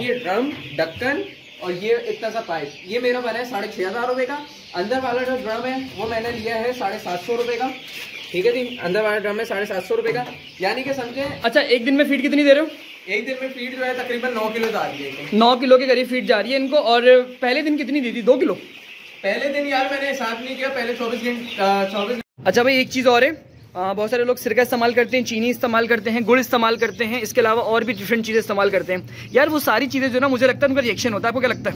ये ड्रम, ढक्कन और ये इतना सा पाइप, ये मेरा बना है 6,500 रुपए का। अंदर वाला जो ड्रम है वो मैंने लिया है 750 रुपए का। ठीक है जी, अंदर वाला ड्रम है 750 रुपए का, यानी कि समझे। अच्छा, एक दिन में फीड कितनी दे रहे हो? एक दिन में फीड जो है तकरीबन 9 किलो जा रही है। 9 किलो के करीब फीड जा रही है इनको। और पहले दिन कितनी दी थी? 2 किलो पहले दिन यार मैंने हिसाब नहीं किया, पहले 24 अच्छा भाई, एक चीज़ और है, बहुत सारे लोग सिरका इस्तेमाल करते हैं, चीनी इस्तेमाल करते हैं, गुड़ इस्तेमाल करते हैं, इसके अलावा और भी डिफरेंट चीज़ें इस्तेमाल करते हैं यार। वो सारी चीज़ें जो ना, मुझे लगता है उनका रिएक्शन होता है। आपको क्या लगता है?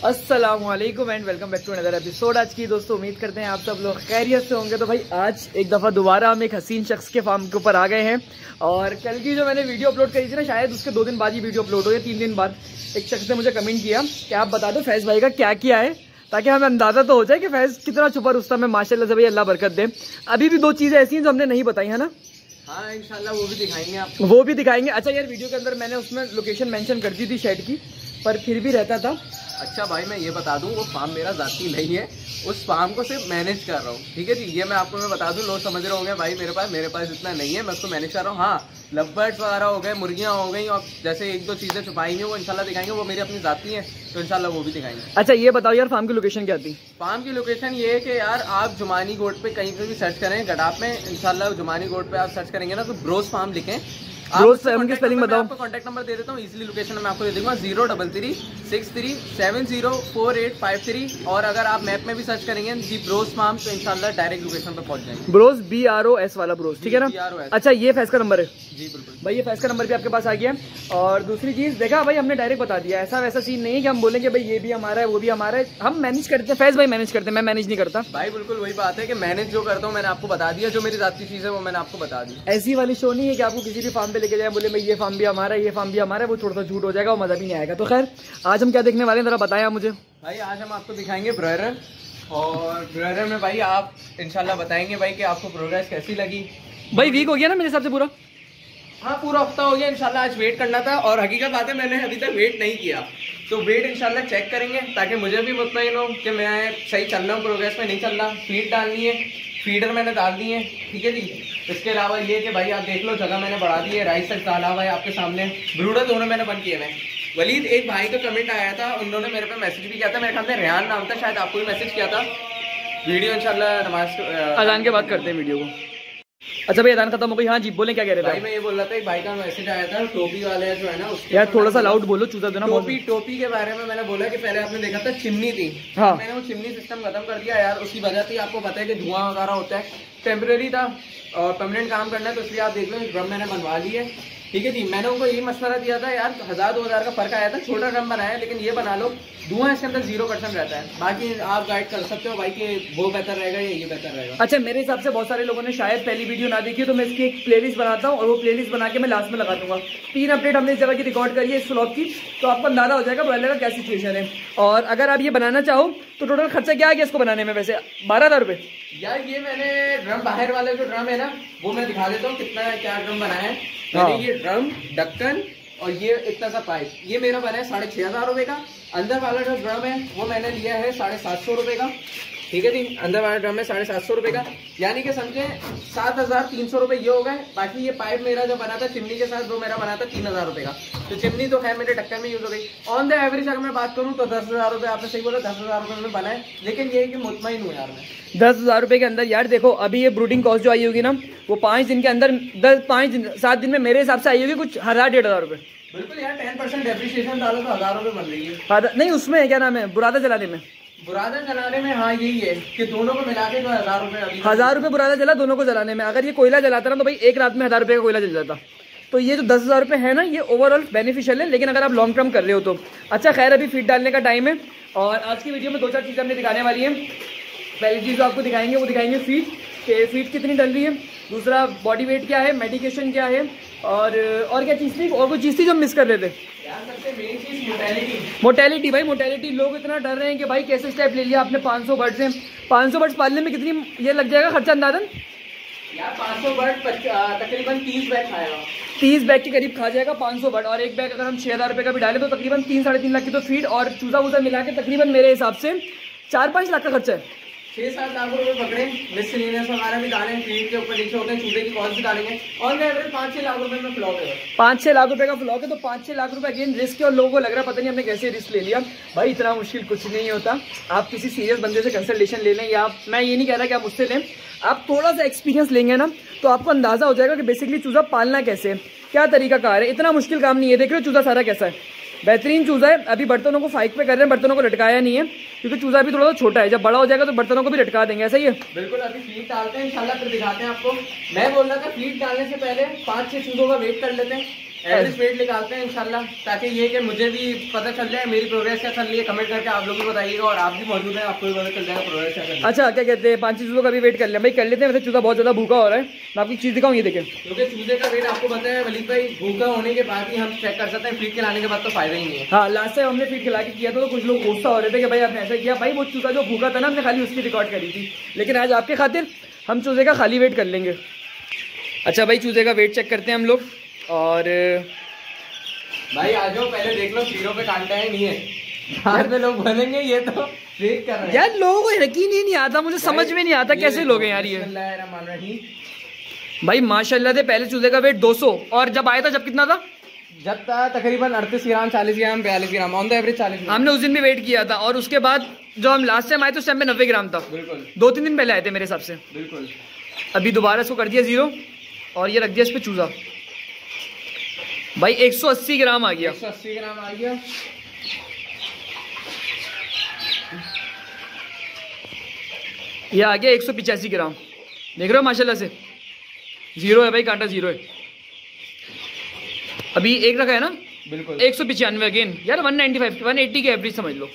अस्सलाम वालेकुम and welcome back to another episode. आज की दोस्तों उम्मीद करते हैं आप सब लोग खैरियत से होंगे। तो भाई आज एक दफ़ा दोबारा हम एक हसीन शख्स के फार्म के ऊपर आ गए हैं। और कल की जो मैंने वीडियो अपलोड करी थी ना, शायद उसके 2 दिन बाद ही वीडियो अपलोड हो गई, 3 दिन बाद। एक शख्स ने मुझे कमेंट किया कि आप बता दो फैज़ भाई का क्या किया है, ताकि हमें अंदाज़ा तो हो जाए कि फैज़ कितना छुपा रुस्तम है। माशाल्लाह से भाई अल्लाह बरकत दे। अभी भी 2 चीज़ें ऐसी हैं जो हमने नहीं बताई है ना। हाँ इंशाल्लाह वो भी दिखाएंगे आपको, वो भी दिखाएंगे। अच्छा यार, वीडियो के अंदर मैंने उसमें लोकेशन मेंशन कर दी थी शेड की, पर फिर भी रहता था। अच्छा भाई मैं ये बता दूं, वो फार्म मेरा जाती नहीं है, उस फार्म को सिर्फ मैनेज कर रहा हूँ। ठीक है जी, ये मैं बता दूं, लोग समझ रहे होंगे भाई मेरे पास इतना नहीं है, मैं उसको मैनेज कर रहा हूँ। हाँ, लवबर्ड्स वगैरह हो गए, मुर्गियाँ हो गई, और जैसे 1-2 चीज़ें छुपाई हैं वो इंशाल्लाह दिखाएंगे, वो मेरी अपनी जाती हैं, तो इंशाल्लाह वो भी दिखाएंगे। अच्छा ये बताओ यार, फार्म की लोकेशन क्या थी? फार्म की लोकेशन ये है कि यार आप जुमानी गोट पे कहीं पे भी सर्च करें, गडाप में इंशाल्लाह जुमानी गोट पे आप सर्च करेंगे ना तो ब्रोस फार्म लिखें। ब्रोस फार्म की स्पेलिंग बताओ। आपको कॉन्टैक्ट नंबर दे देता हूँ, इजीली लोकेशन मैं आपको दे दूंगा 03363704853। और अगर आप मैप में भी सर्च करेंगे दी ब्रोस फार्म तो इंशाल्लाह डायरेक्ट लोकेशन पर पहुंच जाएंगे। ब्रोस BROS वाला ब्रोस, ठीक है ना? अच्छा ये फैज़ का नंबर है जी? बिल्कुल भाई, ये फैज़ का नंबर भी आपके पास आ गया। और दूसरी चीज़ देखा भाई, हमने डायरेक्ट बता दिया, ऐसा वैसा सीन नहीं है कि हम बोलेंगे भाई ये भी हमारा है वो भी हमारा है। हम मैनेज करते हैं, फैज़ भाई मैनेज करते हैं, मैं मैनेज नहीं करता भाई। बिल्कुल वही बात है कि मैनेज जो करता हूँ मैंने आपको बता दिया, जो मेरी जाती चीज़ है वो मैंने आपको बता दी। ऐसी वाली शो नहीं है कि आपको किसी भी फार्म पे लेके जाए, बोले भाई ये फार्म भी हमारा है, ये फार्म भी हमारा है, वो थोड़ा सा झूठ हो जाएगा, वो मजा भी नहीं आएगा। तो खैर आज हम क्या देखने वाले हैं जरा बताएं आप मुझे। भाई आज हम आपको दिखाएंगे ब्रॉयलर, और ब्रॉयलर में भाई आप इंशाल्लाह बताएंगे भाई कि आपको प्रोग्रेस कैसी लगी। भाई वीक हो गया ना मेरे हिसाब से पूरा? हाँ पूरा हफ्ता हो गया इंशाल्लाह। आज वेट करना था, और हकीकत बात है मैंने अभी तक वेट नहीं किया, तो वेट इंशाल्लाह चेक करेंगे ताकि मुझे भी मुतमईन हो कि मैं सही चल रहा हूँ, प्रोग्रेस में नहीं चल रहा। फीड डालनी है, फीडर मैंने डाल दी है, ठीक है जी। इसके अलावा ये कि भाई आप देख लो जगह मैंने बढ़ा दी है, राइस तक डाला हुआ है आपके सामने, ब्रूडर दोनों मैंने बंद किए हैं। वलीद एक भाई का कमेंट आया था, उन्होंने मेरे पे मैसेज भी किया था, मेरे ख्याल में रेहान नाम था, शायद आपको भी मैसेज किया था। वीडियो इंशाल्लाह नमाज अजान के बाद करते हैं वीडियो को। अच्छा भाई अजान खत्म हो गई। हाँ जी बोले, क्या कह रहे थे भाई? मैं ये बोल रहा था, एक भाई का मैसेज आया था टोपी वाले जो है ना, यार थोड़ा सा लाउड बोलो, चूता देना। टोपी के बारे में मैंने बोला कि पहले आपने देखा था चिमनी थी, हाँ। मैंने वो चिमनी सिस्टम खत्म कर दिया यार। उसकी वजह थी, आपको पता है कि धुआं वगैरह होता है, टेम्परेरी था और परमानेंट काम करना है, तो इसलिए आप देख लो ड्रम मैंने बनवा ली है, ठीक है जी। मैंने उनको यही मशवरा दिया था यार, 1000-2000 का फर्क आया था, छोटा ड्रम बनाया है, लेकिन ये बना लो, धुआं इसके अंदर 0% रहता है। बाकी आप गाइड कर सकते हो भाई कि वो बेहतर रहेगा या ये बेहतर रहेगा। अच्छा मेरे हिसाब से बहुत सारे लोगों ने शायद पहली वीडियो ना देखी, तो मैं इसकी एक प्लेलिस्ट बनाता हूँ और वो प्लेलिस्ट बना के मैं लास्ट में लगा दूंगा। 3 अपडेट हमने इस जगह की रिकॉर्ड करी है इस व्लॉग की, तो आपको अंदाजा हो जाएगा ब्रॉयलर का क्या सिचुएशन है। और अगर आप ये बनाना चाहो तो टोटल खर्चा क्या आ गया इसको बनाने में? वैसे 12,000 रुपये। यार ये मैंने ड्रम, बाहर वाले जो ड्रम है ना, वो मैं दिखा देता हूँ कितना क्या ड्रम बनाया है मैंने। ये ड्रम, ढक्कन और ये इतना सा पाइप, ये मेरा बना है 6,500 रुपए का। अंदर वाला जो ड्रम है वो मैंने लिया है 750 रुपए का, ठीक है जी। अंदर वाला ड्रम है 750 रुपए का, यानी कि समझे 7,300 रुपए ये हो गए। बाकी ये पाइप मेरा जो बना था चिमनी के साथ, वो मेरा बना था 3,000 रुपए का। तो चिमनी तो खैर मेरे ढक्कन में यूज हो गई। ऑन द एवरेज अगर मैं बात करूँ तो 10,000 रुपए, आपने सही बोला, 10,000 रुपए में बना है, लेकिन ये है कि मुतमईन हूँ यार मैं 10,000 रुपए के अंदर। यार देखो अभी ये ब्रूडिंग कॉस्ट जो आई होगी ना, वो 5 दिन के अंदर 7 दिन में मेरे हिसाब से आई होगी कुछ 1,000-1,500 रुपए। बिल्कुल यार, 10% डेप्रिसिएशन डालो तो 1,000 रुपए बन रही है। नहीं उसमें क्या नाम है, बुरादा जलाने में, बुरादा जलाने में, हाँ यही है कि दोनों को मिला के तो 1,000 रुपए, 1,000 रुपए बुरादा जला दोनों को जलाने में। अगर ये कोयला जलाता ना तो भाई एक रात में 1,000 रुपए का कोयला जल जाता। तो ये जो 10,000 रुपए है ना, ये ओवरऑल बेनिफिशियल है, लेकिन अगर आप लॉन्ग टर्म कर रहे हो तो। अच्छा खैर अभी फीड डालने का टाइम है, और आज की वीडियो में 2-4 चीज़ें हमने दिखाने वाली है। पहली चीज़ जो आपको दिखाएंगे वो दिखाएंगे फीड, कि फीड कितनी डल रही है, दूसरा बॉडी वेट क्या है, मेडिकेशन क्या है, और क्या चीज़ थी, और कोई चीज़ थी जो हम मिस कर रहे थे यार। सबसे मेन चीज मोर्टेलिटी। भाई मोर्टेलिटी, लोग इतना डर रहे हैं कि भाई कैसे स्टेप ले लिया आपने 500 बर्ड से। 500 बर्ड्स पालने में कितनी ये लग जाएगा खर्चा अंदाजन? यार 500 बर्ड तकरीबन 30 बैग खाएगा, 30 बैग के करीब खा जाएगा 500 बर्ड। और एक बैग अगर हम 6,000 रुपये का भी डालें तो तकरीबन 3-3.5 लाख की तो फीड और चूजा वूजा मिला के तकरीबन मेरे हिसाब से 4-5 लाख का खर्चा है। 6-7 लाख रुपए पकड़े, मिसलेनियस वगैरह भी डालें, फीड के ऊपर नीचे होते हैं, चूजे की कौन सी डालेंगे, और एवरेज 5-6 लाख रुपए में फ्लॉक है। 5-6 लाख रुपए का फ्लॉक है, तो 5-6 लाख रुपए अगेन रिस्क है, और लोगों को लग रहा है पता नहीं हमने कैसे रिस्क ले लिया। भाई इतना मुश्किल कुछ नहीं होता, आप किसी सीरियस बंदे से कंसल्टेशन ले लें, या मैं ये नहीं कह रहा कि आप मुझसे लें, आप थोड़ा सा एक्सपीरियंस लेंगे ना तो आपको अंदाजा हो जाएगा कि बेसिकली चूजा पालना कैसे, क्या तरीका कार है। इतना मुश्किल काम नहीं है। देख रहे हो चूजा सारा कैसा है, बेहतरीन चूजा है। अभी बर्तनों को फाइक पे कर रहे हैं, बर्तनों को लटकाया नहीं है क्योंकि चूजा अभी थोड़ा सा छोटा है, जब बड़ा हो जाएगा तो बर्तनों को भी लटका देंगे। ऐसा ही है, बिल्कुल। अभी फीड डालते हैं, इंशाल्लाह फिर दिखाते हैं आपको। मैं बोल रहा था फीड डालने से पहले 5-6 चूजों का वेट कर लेते हैं, एवरेज वेट निकालते हैं इंशाल्लाह, ताकि ये कि मुझे भी पता चल जाए मेरी प्रोग्रेस क्या चल रही है। कमेंट करके आप लोग भी बताइएगा, और आप भी मौजूद हैं, आपको भी पता चल जाएगा प्रोग्रेस क्या चल रही है। अच्छा क्या कहते हैं, 5 चूजों का भी वेट कर लें। भाई कर लेते हैं, वैसे चूजा बहुत ज्यादा भूखा हो रहा है। मैं आपकी चीज दिखाऊँ, ये देखें, क्योंकि चूजे का वेट आपको पता है वलीद भाई, भूखा होने के बाद ही हम चेक कर सकते हैं, फीड खिलाने के बाद तो फायदा ही नहीं है। हाँ, लास्ट टाइम हमने फीड खिला के किया था तो कुछ लोग गुस्सा हो रहे थे कि भाई आपने ऐसा किया। भाई वो चूजा जो भूखा था ना, हमने खाली उसकी रिकॉर्ड करी थी, लेकिन आज आपके खातिर हम चूजे का खाली वेट कर लेंगे। अच्छा भाई चूजे का वेट चेक करते हैं हम लोग, और भाई आ जाओ, पहले देख लो फीडों पे कांटा है नहीं है, बाद में लोग बोलेंगे ये तो फेक कर रहे हैं। यार लोगों को यकीन ही नहीं आता, मुझे समझ में नहीं आता कैसे लोग हैं यार ये। भाई माशाल्लाह से पहले चूजे का वेट 200, और जब आया था जब कितना था, जब था तकरीबन 38 ग्राम, 40 ग्राम, 42 ग्राम, ऑन द एवरेज 40 ग्राम। हमने उस दिन भी वेट किया था, और उसके बाद जो हम लास्ट टाइम आए थे उस टाइम में 90 ग्राम था। बिल्कुल 2-3 दिन पहले आए थे मेरे हिसाब से। बिल्कुल। अभी दोबारा इसको कर दिया 0, और ये रख दिया इस पे चूजा। भाई 180 ग्राम आ गया, 180 ग्राम आ गया। ये आ गया 185 ग्राम। देख रहे हो माशाल्लाह से 0 है भाई, कांटा 0 है। अभी एक रखा है ना, बिल्कुल 195 अगेन यार, 195 180 की एवरेज समझ लो।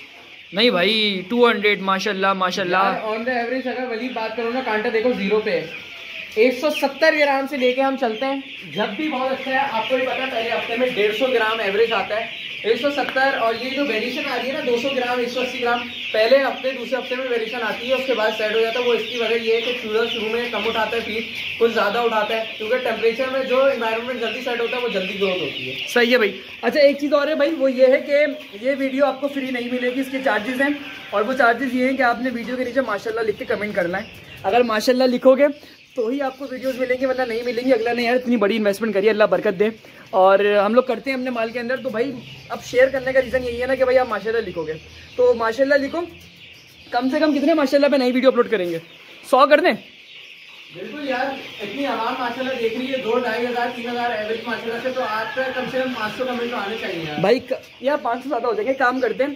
नहीं भाई 200 माशाल्लाह माशाल्लाह। ऑन द एवरेज अगर वली बात करो ना, कांटा देखो 0 पे है। 170 ग्राम से लेके हम चलते हैं, जब भी बहुत अच्छा है। आपको भी पता है पहले हफ्ते में 150 ग्राम एवरेज आता है, 170, और ये जो वेरिएशन आ रही है ना 200 ग्राम 180 ग्राम, पहले हफ्ते दूसरे हफ्ते में वेरिएशन आती है, उसके बाद सेट हो जाता है। वो इसकी वजह ये है कि चूजा शुरू में कम उठाता है फीड, कुछ ज़्यादा उठाता है, क्योंकि टेम्परेचर में जो इन्वायरमेंट जल्दी सेट होता है वो जल्दी ग्रोथ होती है। सही है भाई। अच्छा एक चीज़ और है भाई, वो ये है कि ये वीडियो आपको फ्री नहीं मिलेगी, इसके चार्जेस हैं, और वो चार्जेस ये हैं कि आपने वीडियो के नीचे माशाल्लाह लिख के कमेंट करना है। अगर माशाल्लाह लिखोगे तो ही आपको वीडियोस मिलेंगे, वरना नहीं मिलेंगी। अगला नहीं यार इतनी बड़ी इन्वेस्टमेंट करिए, अल्लाह बरकत दे। और हम लोग करते हैं अपने माल के अंदर, तो भाई अब शेयर करने का रीज़न यही है ना कि भाई आप माशाल्लाह लिखोगे, तो माशाल्लाह लिखो। कम से कम कितने माशाल्लाह पे नई वीडियो अपलोड करेंगे, 100 कर दें। बिल्कुल यार, इतनी आवाम माशाल्लाह देख रही है, 2-2.5 हज़ार 3 हज़ार एवरेज माशाल्लाह से, तो आप पर कम से कम 500 कमेंट तो आने चाहिए यार। भाई यार 500 ज़्यादा हो जाएंगे, काम करते हैं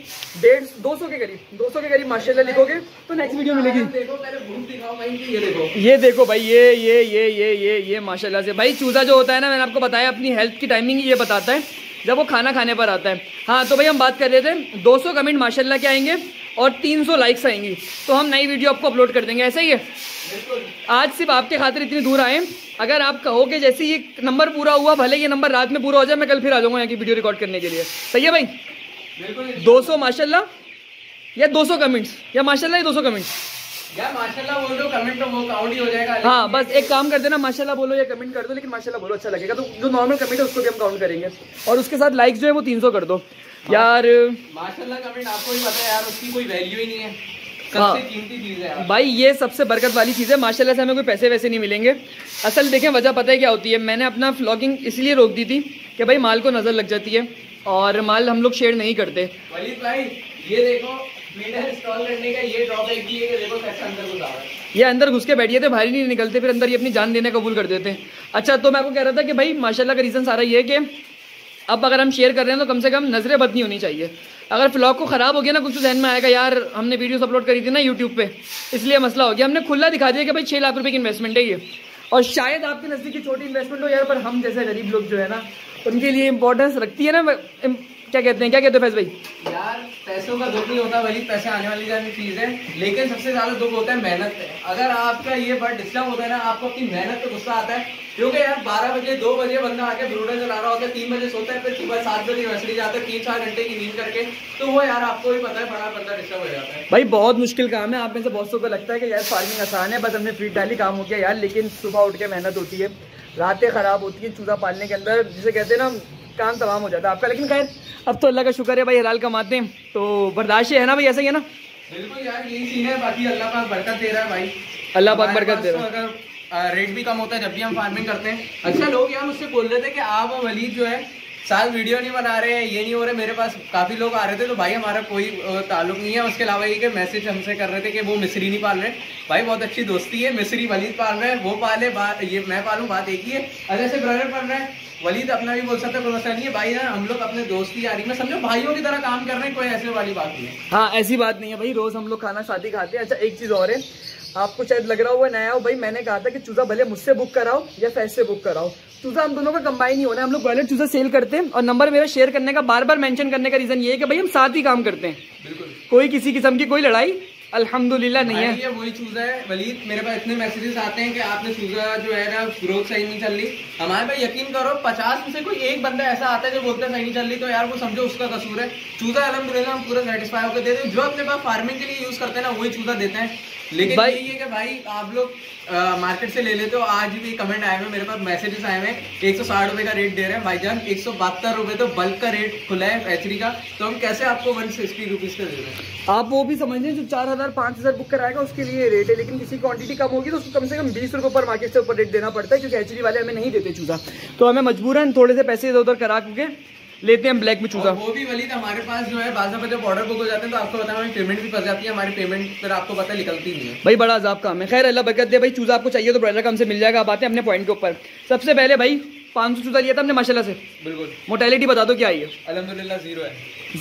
200 के करीब माशाल्लाह लिखोगे तो नेक्स्ट वीडियो मिलेगी। देखो पहले भूख दिखाओ भाई, ये देखो, ये देखो भाई, ये माशाल्लाह से। भाई चूजा जो होता है ना, मैंने आपको बताया अपनी हेल्थ की टाइमिंग ये बताता है जब वो खाना खाने पर आता है। हाँ तो भाई हम बात कर रहे थे 200 कमेंट माशाल्लाह के आएंगे और 300 लाइक्स आएंगी, तो हम नई वीडियो आपको अपलोड कर देंगे। ऐसा ही है, आज सिर्फ आपके खातिर इतनी दूर आए। अगर आप कहोगे जैसे ये नंबर पूरा हुआ, भले ये नंबर रात में पूरा हो जाए, मैं कल फिर आ जाऊंगा यहाँ की वीडियो रिकॉर्ड करने के लिए। सही है भाई, बिल्कुल 200 माशाल्लाह या 200 कमेंट्स, या माशाल्लाह या 200 कमेंट्स, यार माशाल्लाह बोल दो, कमेंट तो वो काउंट ही हो जाएगा। हाँ बस एक काम कर देना, माशाल्लाह बोलो या कमेंट कर दो, लेकिन माशाल्लाह बोलो अच्छा लगेगा, तो जो नॉर्मल कमेंट है उसको भी हम काउंट करेंगे, और उसके साथ लाइक्स जो है वो 300 कर दो यार। माशाल्लाह कमेंट आपको भी पता है यार, उसकी कोई वैल्यू ही नहीं है, हाँ सबसे कीमती चीज है भाई, ये सबसे बरकत वाली चीज़ है। माशाल्लाह से हमें कोई पैसे वैसे नहीं मिलेंगे। असल देखें वजह पता है क्या होती है, मैंने अपना व्लॉगिंग इसलिए रोक दी थी कि भाई माल को नज़र लग जाती है, और माल हम लोग शेयर नहीं करते। वलीद भाई ये देखो, फीडर इंस्टॉल करने का ये ड्रॉबैक भी है कि देखो कैसे अंदर घुसा हुआ है। ये अंदर घुस के बैठिए थे, बाहर ही नहीं निकलते, फिर अंदर ये अपनी जान देने कबूल कर देते हैं। अच्छा तो मैं आपको कह रहा था कि भाई माशाल्लाह का रीज़न सारा ये है कि अब अगर हम शेयर कर रहे हैं तो कम से कम नजरें बद नहीं होनी चाहिए। अगर व्लॉग को ख़राब हो गया ना, कुछ तो जहन में आएगा यार हमने वीडियोस अपलोड करी थी ना यूट्यूब पे, इसलिए मसला हो गया। हमने खुला दिखा दिया कि भाई 6 लाख रुपए की इन्वेस्टमेंट है ये, और शायद आपके नज़दीक छोटी इन्वेस्टमेंट हो यार, पर हम जैसे गरीब लोग जो है ना उनके लिए इंपॉर्टेंस रखती है ना। क्या कहते हो फैज भाई? यार पैसों का दुख नहीं होता वली, पैसे आने वाली जानी चीज है, लेकिन सबसे ज्यादा दुख होता है मेहनत पे। अगर आपका ये बर्ड डिस्टर्ब होता है ना, आपको अपनी मेहनत पे गुस्सा आता है, क्योंकि यार 12 बजे 2 बजे बंदा आके ब्रूडर चला रहा होता है, 3 बजे सोता है, फिर सुबह 7 बजे वैसे जाता है 3-4 घंटे की नींद करके, तो वो यार आपको भी पता है बड़ा बंदा डिस्टर्ब हो जाता है। भाई बहुत मुश्किल काम है। आप में से बहुत सौ को लगता है कि यार फार्मिंग आसान है, बस हमने फीड डाली काम हो गया यार, लेकिन सुबह उठ के मेहनत होती है, रातें खराब होती है चूजा पालने के अंदर, जिसे कहते हैं ना काम तमाम हो जाता है आपका। लेकिन खैर अब तो अल्लाह का शुक्र है भाई, हलाल कमाते हैं तो बर्दाश्त है ना भाई, ऐसा ही है ना। बिल्कुल यार यही सीन है, बाकी अल्लाह पाक बरकत दे रहा है भाई, अल्लाह पाक बरकत दे रहा है। अगर रेट भी कम होता है जब भी हम फार्मिंग करते हैं। अच्छा लोग यार मुझसे बोल रहे थे कि आप और वलीद जो है साल वीडियो नहीं बना रहे हैं, ये नहीं हो रहे, मेरे पास काफी लोग आ रहे थे, तो भाई हमारा कोई ताल्लुक नहीं है। उसके अलावा ये कि मैसेज हमसे कर रहे थे कि वो मिस्री नहीं पाल रहे, भाई बहुत अच्छी दोस्ती है, मिस्री वलीद पाल रहे हैं, वो पाले बात ये मैं पालूं, बात एक ही है। अगर से ब्रदर पाल रहे हैं, वलीद अपना भी बोल सकता है, कोई मसला नहीं है भाई ना, हम लोग अपने दोस्ती यारी में समझो भाइयों की तरह काम कर रहे हैं, कोई ऐसे वाली बात नहीं है। हाँ ऐसी बात नहीं है भाई, रोज हम लोग खाना साथ ही खाते हैं। अच्छा एक चीज और है, आपको शायद लग रहा हुआ नया हो भाई, मैंने कहा था कि चूजा भले मुझसे बुक कराओ या फैज से बुक कराओ, चूजा हम दोनों का कंबाइन ही होना है। हम लोग ब्रॉयलर चूजा सेल करते हैं और नंबर मेरा शेयर करने का बार बार मेंशन करने का रीजन ये है कि भाई हम साथ ही काम करते हैं, बिल्कुल कोई किसी किस्म की कोई लड़ाई अल्हम्दुलिल्लाह नहीं है। ये वही चूजा है वलीद, मेरे पास इतने मैसेजेस आते हैं कि आपने चूजा जो है ना ग्रोथ सही नहीं चल रही, हमारे पे यकीन करो 50 में से कोई एक बंदा ऐसा आता है जो बोलता है सही नहीं चल रही, तो यार वो समझो उसका कसूर है। चूजा अल्हम्दुलिल्लाह हम पूरा सेटिस्फाई होकर देते हैं, जो अपने पास फार्मिंग के लिए यूज करते हैं ना वही चूजा देते हैं। लेकिन यही है कि भाई आप लोग मार्केट से ले लेते हो, आज भी कमेंट आए हुए मेरे पास, मैसेजेस आए हुए 160 रुपए का रेट दे रहे हैं भाईजान, 172 रुपए तो बल्क का रेट खुला है एचडी का, तो हम कैसे आपको 160 रुपीज का दे रहे हैं। आप वो भी समझ लें जो 4000 5000 बुक कराएगा उसके लिए रेट है, लेकिन किसी क्वांटिटी कम होगी तो उसको कम से कम 20 रुपए पर मार्केट से ऊपर रेट देना पड़ता है, क्योंकि एचडी वाले हमें नहीं देते चूजा, तो हमें मजबूरन थोड़े से पैसे इधर उधर करा के लेते हैं ब्लैक में चूजा। वो भी वलीद हमारे पास जो है बाज़ जब ऑर्डर बुक हो जाते हैं तो आपको पता है पेमेंट भी फंस जाती है, हमारी पेमेंट फिर आपको पता निकलती नहीं है भाई, बड़ा अजाब काम है। खैर अल्लाह बरकत दे भाई, चूजा आपको चाहिए तो ब्रॉयलर का हमसे मिल जाएगा। आप आते हैं अपने पॉइंट के ऊपर। सबसे पहले भाई 500 चूजा लिया था हमने माशाल्लाह से, बिल्कुल। मोटेलिटी बता दो क्या आई है? अल्हम्दुलिल्लाह जीरो है,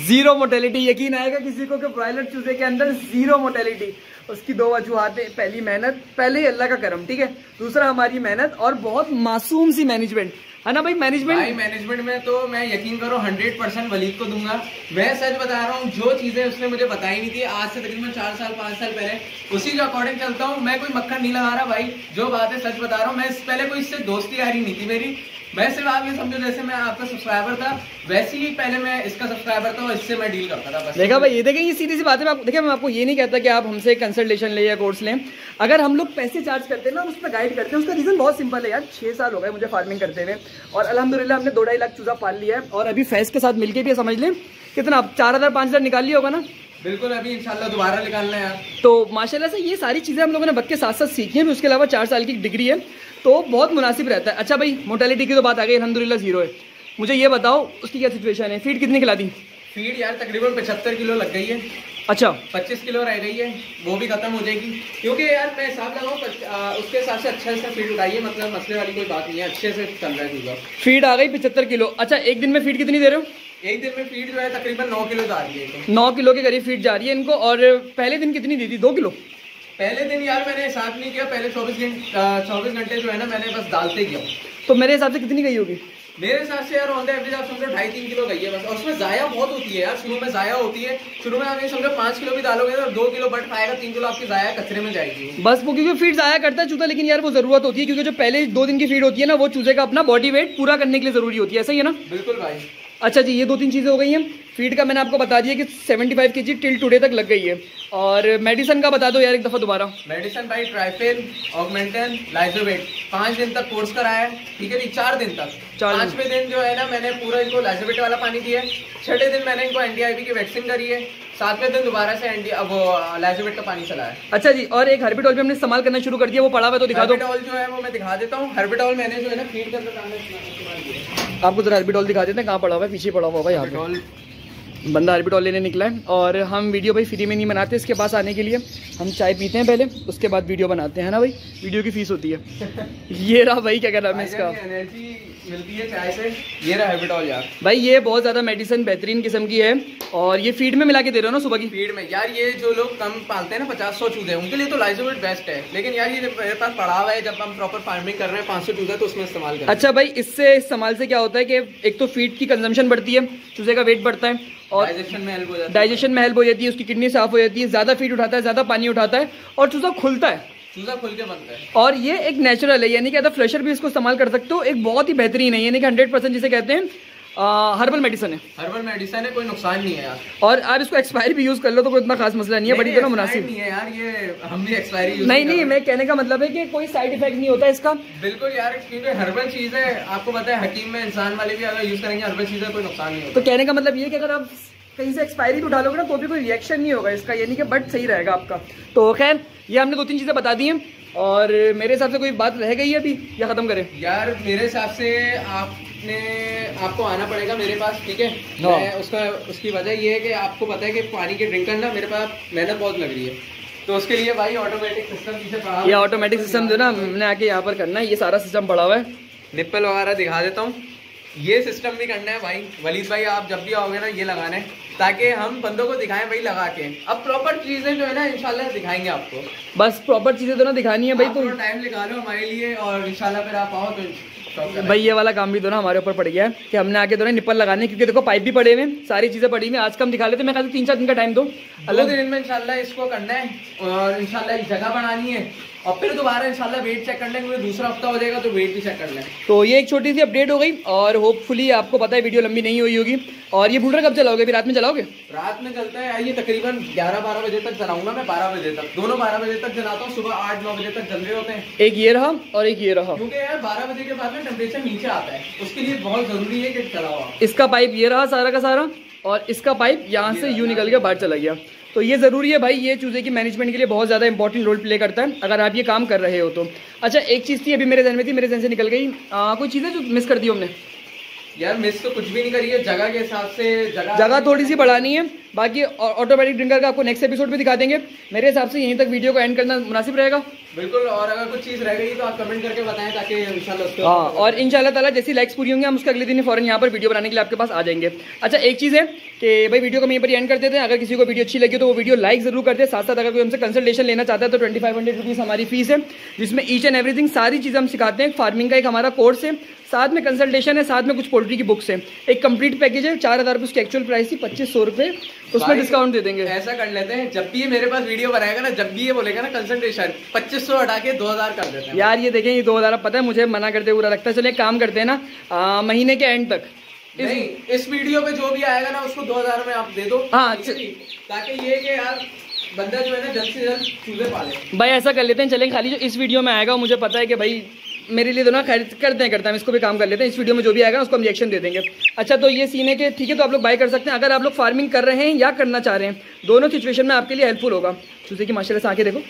जीरो मोटेलिटी। यकीन आएगा किसी को कि ब्रॉयलर चूजे के अंदर जीरो मोटेलिटी? उसकी दो वजूहात है, पहली मेहनत, पहले अल्लाह का करम, ठीक है, दूसरा हमारी मेहनत और बहुत मासूम सी मैनेजमेंट है ना भाई। मैनेजमेंट में तो मैं यकीन करो 100% वलीद को दूंगा। मैं सच बता रहा हूँ, जो चीजें उसने मुझे बताई नहीं थी आज से तकरीबन 4 साल 5 साल पहले, उसी के अकॉर्डिंग चलता हूँ मैं, कोई मक्खन नहीं लगा रहा भाई, जो बात है सच बता रहा हूँ। मैं पहले कोई इससे दोस्ती यारी नहीं थी मेरी, मैं सिर्फ आप ये समझो जैसे मैं आपका सब्सक्राइबर था वैसे ही पहले मैं इसका सब्सक्राइबर था और इससे मैं डील करता था बस। देखा भाई, ये देखें ये सीधी सी बात है। देखिए मैं आपको ये नहीं कहता कि आप हमसे कंसल्टेशन लें या कोर्स लें, अगर हम लोग पैसे चार्ज करते हैं ना, उस पर गाइड करते हैं, उसका रीजन बहुत सिंपल है यार। 6 साल हो गए मुझे फार्मिंग करते हुए और अल्हम्दुलिल्लाह हमने 2-2.5 लाख चूजा पाल लिया है, और अभी फैज के साथ मिलकर भी समझ लें कितना 4000 5000 निकाल लिया होगा ना। बिल्कुल, अभी इंशाल्लाह दोबारा निकालना है यार। तो माशाल्लाह से ये सारी चीज़ें हम लोगों ने वक्त के साथ साथ सीखी हैं, उसके अलावा 4 साल की डिग्री है, तो बहुत मुनासिब रहता है। अच्छा भाई मोटेलिटी की तो बात आ गई, अल्हम्दुलिल्लाह जीरो है। मुझे ये बताओ उसकी क्या सिचुएशन है? फीड कितनी खिला दी? फीड यार तकरीबन 75 किलो लग गई है। अच्छा, 25 किलो रह गई है, वो भी खत्म हो जाएगी, क्योंकि यार मैं हिसाब लगाऊं उसके हिसाब से अच्छा से फीड उठाइए, मतलब मसले वाली कोई बात नहीं है, अच्छे से चल रहा है चूजा। फीड आ गई 75 किलो। अच्छा एक दिन में फीड कितनी दे रहे हो? एक दिन में फीड जो है तकरीबन 9 किलो जा रही है। 9 किलो के करीब फीड जा रही है इनको। और पहले दिन कितनी दी थी? 2 किलो? पहले दिन यार मैंने हिसाब नहीं किया, पहले 24 घंटे जो है ना मैंने बस डालते गया। तो मेरे हिसाब से कितनी गई होगी? मेरे हिसाब से यार ऑन द एवरेज आप समझो 2.5-3 किलो गई है बस, और उसमें जाया बहुत होती है यार, शुरू में जाया होती है। शुरू में आप ये समझो 5 किलो भी डालोगे तो 2 किलो बट पाएगा, 3 किलो आपकी जाया कचरे में जाएगी बस। वो क्योंकि फीड जाया करता है चूजा, लेकिन यार वो जरूरत होती है, क्योंकि जो पहले 2 दिन की फीड होती है ना, वो चूजे का अपना बॉडी वेट पूरा करने के लिए जरूरी होती है, ऐसा ही है ना? बिल्कुल भाई। अच्छा जी, ये 2-3 चीज़ें हो गई हैं। फीड का मैंने आपको बता दिया कि 75 kg टिल टुडे तक लग गई है। और मेडिसिन का बता दो यार एक दफ़ा दोबारा। मेडिसिन भाई ट्राइफेल, ऑगमेंटन, लाइजोवेट 5 दिन तक कोर्स कराया है, ठीक है जी। 4 दिन तक, 5वें दिन जो है ना मैंने पूरा इनको लाइजोवेट वाला पानी दिया है। 6ठे दिन मैंने इनको एनडीआईवी की वैक्सीन करी है। 7वें दिन दोबारा से लाइजोवेट का पानी चलाया है। अच्छा जी, और एक हर्बिटॉल भी हमने इस्तेमाल करना शुरू कर दिया, वो पड़ा हुआ तो दिखा दो। हर्बिटॉल जो है वो मैं दिखा देता हूँ। हर्बिटॉल मैंने जो है ना फीड के अंदर आपको जरा हर्बिटॉल दिखा देते हैं, कहाँ पड़ा हुआ है? पीछे पड़ा हुआ है यहाँ पे। बंदा हर्बिटॉल लेने निकला है, और हम वीडियो भाई फ्री में नहीं बनाते, इसके पास आने के लिए हम चाय पीते हैं पहले, उसके बाद वीडियो बनाते हैं ना भाई, वीडियो की फीस होती है। ये रहा भाई, क्या कहना है इसका, एनर्जी मिलती है चाय से। ये रहा हर्बिटॉल यार भाई, ये बहुत ज़्यादा मेडिसिन बेहतरीन किस्म की है, और ये फीड में मिला के दे रहे हो ना सुबह की फीड में? यार ये जो लोग कम पालते हैं ना 50-100 चूजे, उनके लिए तो लाइजोवेट बेस्ट है, लेकिन यार ये मेरे पास पड़ा हुआ है, जब हम प्रॉपर फार्मिंग कर रहे हैं 500 चूजे तो उसमें इस्तेमाल करें। अच्छा भाई, इससे इस्तेमाल से क्या होता है कि एक तो फीड की कंजम्पशन बढ़ती है, चूजे का वेट बढ़ता है, और डाइजेशन में हेल्प हो जाती है, उसकी किडनी साफ हो जाती है, ज़्यादा फीड उठाता है, ज़्यादा पानी उठाता है, और चूजा खुलता है, चूजा खुल के बनता है। और ये एक नेचुरल है, यानी कि एज फ्रेशर भी इसको इस्तेमाल कर सकते हो, एक बहुत ही बेहतरीन है, यानी कि 100% जिसे कहते हैं हर्बल मेडिसिन है। हर्बल मेडिसिन है, कोई नुकसान नहीं है यार, और आप इसको एक्सपायरी भी यूज कर लो तो कोई इतना खास मसला नहीं है, बड़ी तरह मुनासिब नहीं है यार, ये हम भी एक्सपायरी नहीं, मैं कहने का मतलब है कि कोई साइड इफेक्ट नहीं होता इसका। बिल्कुल यार, क्योंकि हर्बल चीज है, आपको पता है हकीम में इंसान वाले भी अगर यूज करेंगे हर्बल चीज है, कोई नुकसान नहीं होता। तो कहने का मतलब ये कि अगर आप कहीं से एक्सपायरी भी उठा लोगे ना तो भी कोई रिएक्शन नहीं होगा इसका, यानी कि बट सही रहेगा आपका। तो खैर ये हमने 2-3 चीज़ें बता दी हैं, और मेरे हिसाब से कोई बात रह गई है अभी या ख़त्म करें? यार मेरे हिसाब से आपको आना पड़ेगा मेरे पास, ठीक है। हाँ। उसकी वजह ये है कि आपको पता है कि पानी के ड्रिंक करना मेरे पास मेहनत बहुत लग रही है, तो उसके लिए भाई ऑटोमेटिक सिस्टम पीछे पड़ा, ये ऑटोमेटिक सिस्टम जो ना हमने आके यहाँ पर करना है, ये सारा सिस्टम पड़ा हुआ है। निप्पल वगैरह दिखा देता हूँ, ये सिस्टम भी करना है भाई। वलीद भाई आप जब भी आओगे ना ये लगाने, ताकि हम बंदों को दिखाएं भाई लगा के। अब प्रॉपर चीजें जो है ना इंशाल्लाह दिखाएंगे आपको, बस प्रॉपर चीजें तो ना दिखानी है भाई। तो टाइम निकालो हमारे लिए और इंशाल्लाह फिर आप आओ तो भाई ये वाला काम भी तो ना हमारे ऊपर पड़ गया है कि हमने आके तो ना निप्पल लगाने, क्योंकि देखो पाइप भी पड़े हुए, सारी चीजें पड़ी हुई। आज का हम दिखा लेते, मैं कहता हूं 3-4 दिन का टाइम दो, अलग दिन में इंशाल्लाह इसको करना है और इंशाल्लाह एक जगह बनानी है, और फिर दोबारा इंशाल्लाह वेट चेक करना है, क्योंकि दूसरा हफ्ता हो जाएगा तो वेट भी चेक करना है। तो ये एक छोटी सी अपडेट हो गई, और होपफुली आपको पता है वीडियो लंबी नहीं हुई होगी। और ये बूटर कब चलाओगे? फिर रात में चलाओगे? रात में चलता है ये तकरीबन 11-12 बजे तक चलाऊंगा मैं, 12 बजे तक, दोनों 12 बजे तक चलाता हूँ, सुबह 8-9 बजे तक चल रहे होते हैं। एक ये रहा और एक ये रहा, क्योंकि यार 12 बजे के बाद में टेम्परेचर नीचे आता है, उसके लिए बहुत जरूरी है कि चलाओ। इसका पाइप ये रहा सारा का सारा, और इसका पाइप यहाँ से यूं निकल के बाहर चला गया। तो ये ज़रूरी है भाई, ये चूज़े की मैनेजमेंट के लिए बहुत ज़्यादा इंपॉर्टेंट रोल प्ले करता है अगर आप ये काम कर रहे हो तो। अच्छा एक चीज़ थी अभी मेरे जहन में थी, मेरे जहन से निकल गई, कोई चीज़ है जो मिस कर दी हमने? यार मिस तो कुछ भी नहीं करी है, जगह के हिसाब से जगह थोड़ी सी बढ़ानी है, बाकी ऑटोमेटिक ड्रिंकर का आपको नेक्स्ट एपिसोड में दिखा देंगे। मेरे हिसाब से यहीं तक वीडियो को एंड करना मुनासिब रहेगा। बिल्कुल, और अगर कुछ चीज़ रह गई तो आप कमेंट करके बताएं, ताकि इंशाल्लाह हाँ, और इंशाल्लाह ताला जैसी लाइक्स पूरी होंगी हम उसके अगले दिन फौरन यहाँ पर वीडियो बनाने के लिए आपके पास आ जाएंगे। अच्छा एक चीज़ है कि भाई वीडियो को यहीं पर एंड कर देते हैं। अगर किसी को वीडियो अच्छी लगी तो वो वीडियो लाइक जरूर कर दे, साथ साथ अगर कोई हमसे कंसल्टेशन लेना चाहता है तो 2500 रुपीज़ हमारी फीस है, जिसमें ईच एंड एवरीथिंग सारी चीज़ें हम सिखाते हैं। फार्मिंग का एक हमारा कोर्स है, साथ में कंसल्टेशन है, साथ में कुछ पोल्ट्री की बुक्स है, एक कंप्लीट पैकेज है। 4000 रुपये उसकी एक्चुअल प्राइस थी, 2500 रुपये उसमें डिस्काउंट दे देंगे। ऐसा कर लेते हैं, जब भी ये मेरे पास वीडियो बनाएगा ना, जब भी ये बोलेगा ना कंसल्टेशन, 2500 हटा के 2000 कर देते हैं। यार ये देखें, ये 2000 पता है मुझे मना करते बुरा लगता है। चलिए काम करते हैं ना, महीने के एंड तक इस वीडियो पे जो भी आएगा ना उसको 2000 में आप दे दो। हाँ, ताकि ये कि यार बंदा जो है ना जल्द से जल्द चूजे पाले। भाई ऐसा कर लेते हैं, चलें खाली जो इस वीडियो में आएगा मुझे पता है कि भाई मेरे लिए तो ना खैर करते हैं इसको भी काम कर लेते हैं। इस वीडियो में जो भी आएगा उसको हम रिएक्शन दे देंगे। अच्छा तो ये सीने के ठीक है, तो आप लोग बाय कर सकते हैं। अगर आप लोग फार्मिंग कर रहे हैं या करना चाह रहे हैं, दोनों सिचुएशन में आपके लिए हेल्पफुल होगा। चूजे की माशाल्लाह से आंखें देखो,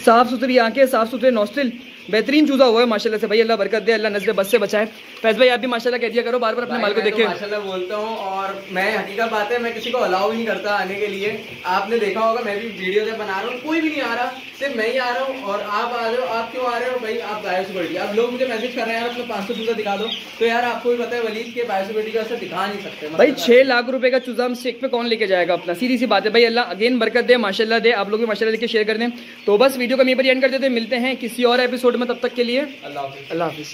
साफ सुथरी आंखें, साफ सुथरे नॉस्ट्रिल, बेहतरीन चूजा हुआ है माशाल्लाह से भाई। अल्लाह बरकत दे, अल्लाह नजर बस से बचाए। फैज भाई आप भी माशाल्लाह कह दिया करो, बार बार अपने माल को देखे। माशाल्लाह बोलता हूँ, और मैं हकीकत बात है मैं किसी को अलाउ ही नहीं करता आने के लिए। आपने देखा होगा मैं भी वीडियो जब बना रहा हूँ कोई भी नहीं आ रहा, सिर्फ मैं ही आ रहा हूँ। और आप आ रहे हो, आप क्यों आ रहे हो भाई? आप बायोसिक्योरिटी, आप लोग मुझे मैसेज कर रहे हैं यार अपना 500 चूजा दिखा दो, तो यार आपको भी पता है वलीद के बायोसिक्योरिटी का दिखा नहीं सकते भाई। 6 लाख रुपए का चूजा हम स्टेक पे कौन लेके जाएगा अपना? सीधी सी बात है भाई। अल्लाह अगेन बरकत दे, माशाल्लाह दे, आप लोग भी माशाल्लाह लेके शेयर कर दें। तो बस वीडियो को यहीं पर एंड कर देते हैं, मिलते हैं किसी और एपिसोड में, तब तक के लिए अल्लाह हाफिज़।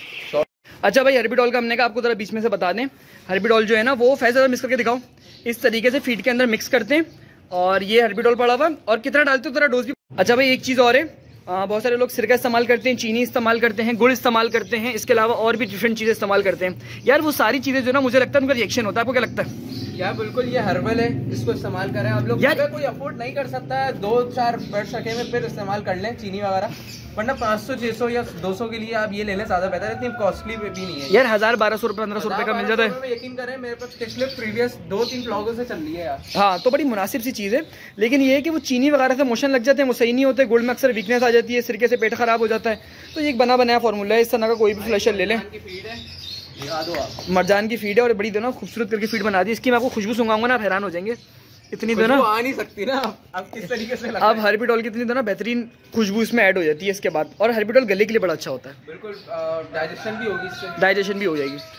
अच्छा भाई हर्बीडॉल का हमने कहा आपको जरा बीच में से बता दें। हर्बीडॉल जो है ना वो फैज़ मिक्स करके दिखाओ, इस तरीके से फीड के अंदर मिक्स करते हैं, और ये हर्बीडॉल पड़ा हुआ। और कितना डालते हो तेरा डोज भी। अच्छा भाई एक चीज़ और है, बहुत सारे लोग सिरका इस्तेमाल करते हैं, चीनी इस्तेमाल करते हैं, गुड़ इस्तेमाल करते हैं, इसके अलावा और भी डिफरेंट चीज़ें इस्तेमाल करते हैं। यार वो सारी चीज़ें जो ना मुझे लगता है उनका रिएक्शन होता है, आपको क्या लगता है? यार बिल्कुल ये हर्बल है, इसको इस्तेमाल करें आप लोग। अगर कोई अफोर्ड नहीं कर सकता है 2-4 बर्ड्स रखे में फिर इस्तेमाल कर लें चीनी वगैरह, वरना 500-600 या 200 के लिए आप ये ले लें, ज़्यादा बेहतर है, इतनी कॉस्टली भी नहीं है। यार 1000-1200 रुपये 1500 रुपये का मिल जाता है। यकीन करें मेरे पास पिछले प्रीवियस 2-3 व्लॉगों से चल रही है यार। हाँ तो बड़ी मुनासिब सी चीज़ है, लेकिन ये है कि वो चीनी वगैरह से मोशन लग जाते हैं, वो सही नहीं होते। गुड़ में अक्सर वीकनेस आ जाती है, सिरके से पेट खराब हो जाता है। तो ये एक बना बनाया फॉर्मूला है, इस तरह का कोई भी फ्लैशर ले लें। मरजान की फीड है और बड़ी दोनों खूबसूरत करके फीड बना दी। इसकी मैं आपको खुशबू सुंगाऊंगा ना, आप हैरान हो जाएंगे। इतनी दो ना आ नहीं सकती ना अब किस तरीके से अब हर्बीडॉल की इतनी दो ना बेहतरीन खुशबू इसमें ऐड हो जाती है इसके बाद। और हर्बीडॉल गले के लिए बड़ा अच्छा होता है, बिल्कुल डाइजेशन भी होगी इससे, डाइजेशन भी हो जाएगी।